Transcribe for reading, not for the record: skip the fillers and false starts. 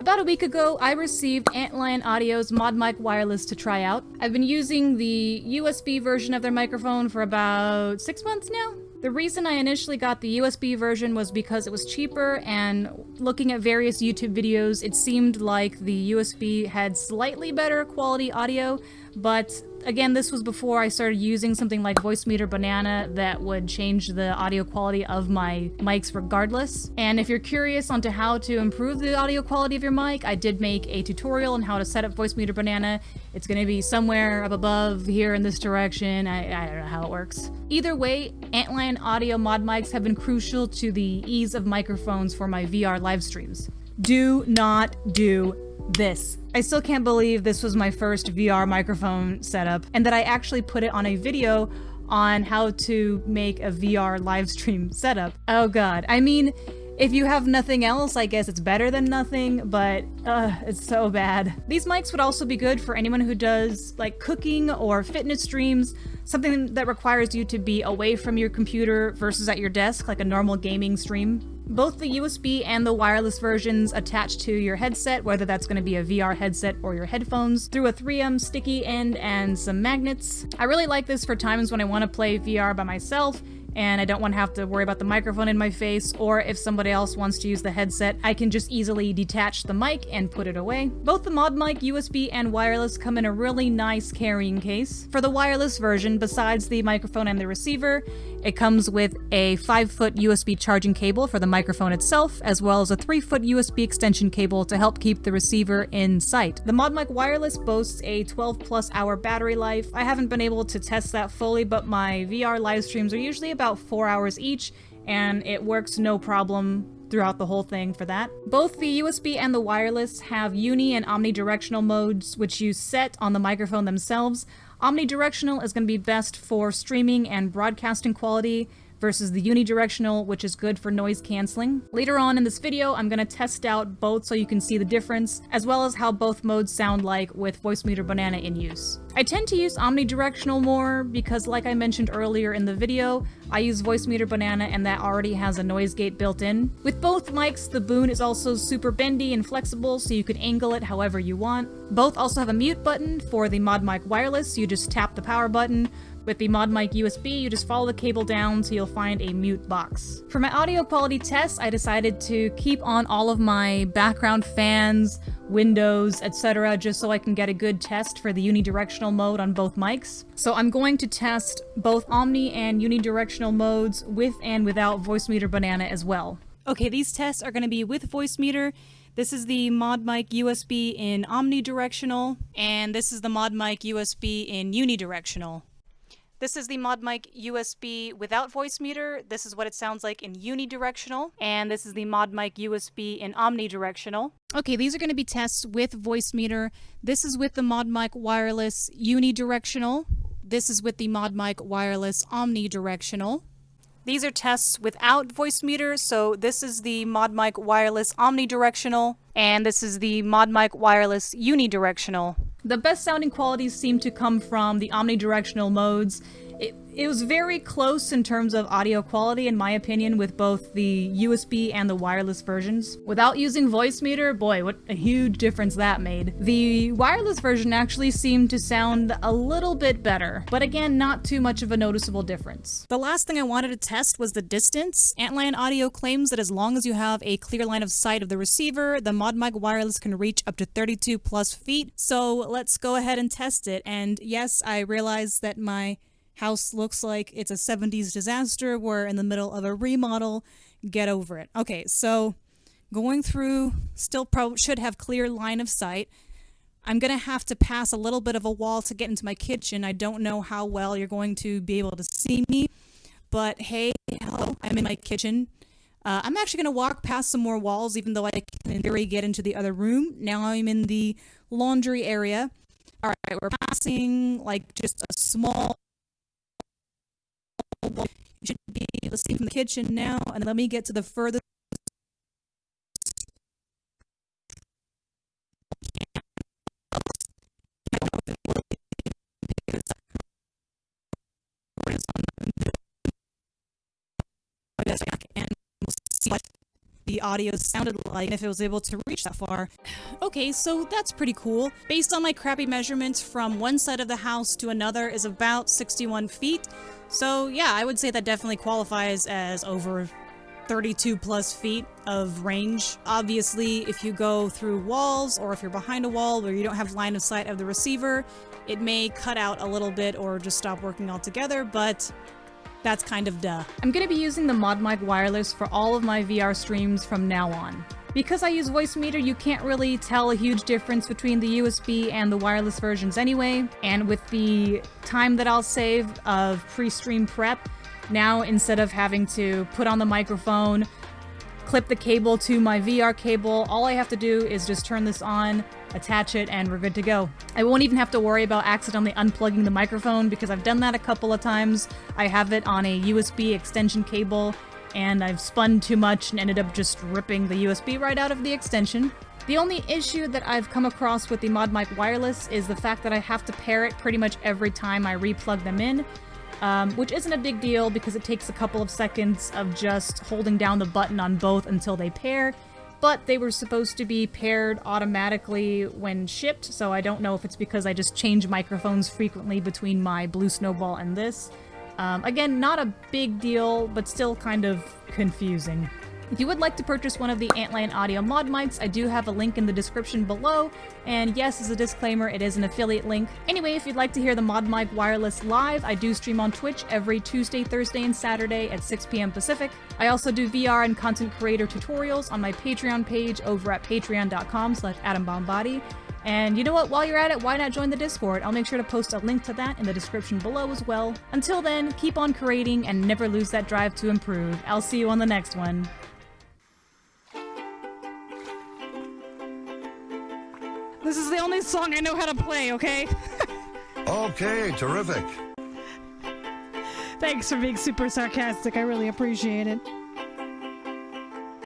About a week ago, I received Antlion Audio's Modmic Wireless to try out. I've been using the USB version of their microphone for about 6 months now. The reason I initially got the USB version was because it was cheaper, and looking at various YouTube videos, it seemed like the USB had slightly better quality audio, but again, this was before I started using something like Voicemeeter Banana that would change the audio quality of my mics regardless. And if you're curious onto how to improve the audio quality of your mic, I did make a tutorial on how to set up Voicemeeter Banana. It's gonna be somewhere up above here in this direction. I don't know how it works. Either way, Antlion Audio mod mics have been crucial to the ease of microphones for my VR live streams. Do not do this. I still can't believe this was my first VR microphone setup and that I actually put it on a video on how to make a VR live stream setup. Oh god. I mean, if you have nothing else, I guess it's better than nothing, but it's so bad. These mics would also be good for anyone who does like cooking or fitness streams, something that requires you to be away from your computer versus at your desk, like a normal gaming stream. Both the USB and the wireless versions attach to your headset, whether that's going to be a VR headset or your headphones, through a 3M sticky end and some magnets. I really like this for times when I want to play VR by myself and I don't want to have to worry about the microphone in my face, or if somebody else wants to use the headset, I can just easily detach the mic and put it away. Both the Modmic USB and wireless come in a really nice carrying case. For the wireless version, besides the microphone and the receiver, it comes with a 5-foot USB charging cable for the microphone itself, as well as a 3-foot USB extension cable to help keep the receiver in sight. The Modmic Wireless boasts a 12+ hour battery life. I haven't been able to test that fully, but my VR live streams are usually about 4 hours each, and it works no problem throughout the whole thing for that. Both the USB and the wireless have uni and omnidirectional modes, which you set on the microphone themselves. Omnidirectional is going to be best for streaming and broadcasting quality versus the unidirectional, which is good for noise canceling. Later on in this video, I'm going to test out both so you can see the difference, as well as how both modes sound like with Voicemeeter Banana in use. I tend to use omnidirectional more because, like I mentioned earlier in the video, I use Voicemeeter Banana and that already has a noise gate built in. With both mics, the boom is also super bendy and flexible, so you can angle it however you want. Both also have a mute button. For the Modmic Wireless, you just tap the power button. With the Modmic USB, you just follow the cable down till you'll find a mute box. For my audio quality tests, I decided to keep on all of my background fans, windows, etc., just so I can get a good test for the unidirectional mode on both mics. So I'm going to test both omni and unidirectional modes with and without Voicemeeter Banana as well. Okay, these tests are going to be with Voicemeeter. This is the Modmic USB in omnidirectional, and this is the Modmic USB in unidirectional. This is the Modmic USB without Voicemeeter. This is what it sounds like in unidirectional. And this is the Modmic USB in omnidirectional. Okay, these are going to be tests with Voicemeeter. This is with the Modmic Wireless unidirectional. This is with the Modmic Wireless omnidirectional. These are tests without Voicemeeter, so this is the Modmic Wireless omnidirectional, and this is the Modmic Wireless unidirectional. The best sounding qualities seem to come from the omnidirectional modes. It was very close in terms of audio quality, in my opinion, with both the USB and the wireless versions. Without using Voicemeeter, boy, what a huge difference that made. The wireless version actually seemed to sound a little bit better, but again, not too much of a noticeable difference. The last thing I wanted to test was the distance. Antlion Audio claims that as long as you have a clear line of sight of the receiver, the Modmic Wireless can reach up to 32+ feet. So let's go ahead and test it. And yes, I realize that my house looks like it's a 70s disaster. We're in the middle of a remodel. Get over it. Okay, so going through, still should have clear line of sight. I'm gonna have to pass a little bit of a wall to get into my kitchen. I don't know how well you're going to be able to see me, but hey, hello, I'm in my kitchen. I'm actually gonna walk past some more walls, even though I can in theory get into the other room. Now I'm in the laundry area. All right, we're passing like just a small. You should be able to see from the kitchen now, and let me get to the furthest. And we'll see. the audio sounded like if it was able to reach that far. Okay, so that's pretty cool. Based on my crappy measurements, from one side of the house to another is about 61 feet. So yeah, I would say that definitely qualifies as over 32 plus feet of range. Obviously, if you go through walls or if you're behind a wall where you don't have line of sight of the receiver, it may cut out a little bit or just stop working altogether, but that's kind of duh. I'm going to be using the Modmic Wireless for all of my VR streams from now on. Because I use Voicemeeter, you can't really tell a huge difference between the USB and the wireless versions anyway, and with the time that I'll save of pre-stream prep, now instead of having to put on the microphone, clip the cable to my VR cable, all I have to do is just turn this on, attach it, and we're good to go. I won't even have to worry about accidentally unplugging the microphone because I've done that a couple of times. I have it on a USB extension cable, and I've spun too much and ended up just ripping the USB right out of the extension. The only issue that I've come across with the Modmic Wireless is the fact that I have to pair it pretty much every time I replug them in. Which isn't a big deal because it takes a couple of seconds of just holding down the button on both until they pair, but they were supposed to be paired automatically when shipped, so I don't know if it's because I just change microphones frequently between my Blue Snowball and this. Again, not a big deal, but still kind of confusing. If you would like to purchase one of the Antlion audio mod mics, I do have a link in the description below, and yes, as a disclaimer, it is an affiliate link. Anyway, if you'd like to hear the Modmic Wireless live, I do stream on Twitch every Tuesday, Thursday, and Saturday at 6 p.m. Pacific. I also do VR and content creator tutorials on my Patreon page over at patreon.com/AtomBombBody. And you know what, while you're at it, why not join the Discord? I'll make sure to post a link to that in the description below as well. Until then, keep on creating and never lose that drive to improve. I'll see you on the next one. This is the only song I know how to play, okay? Okay, terrific. Thanks for being super sarcastic. I really appreciate it.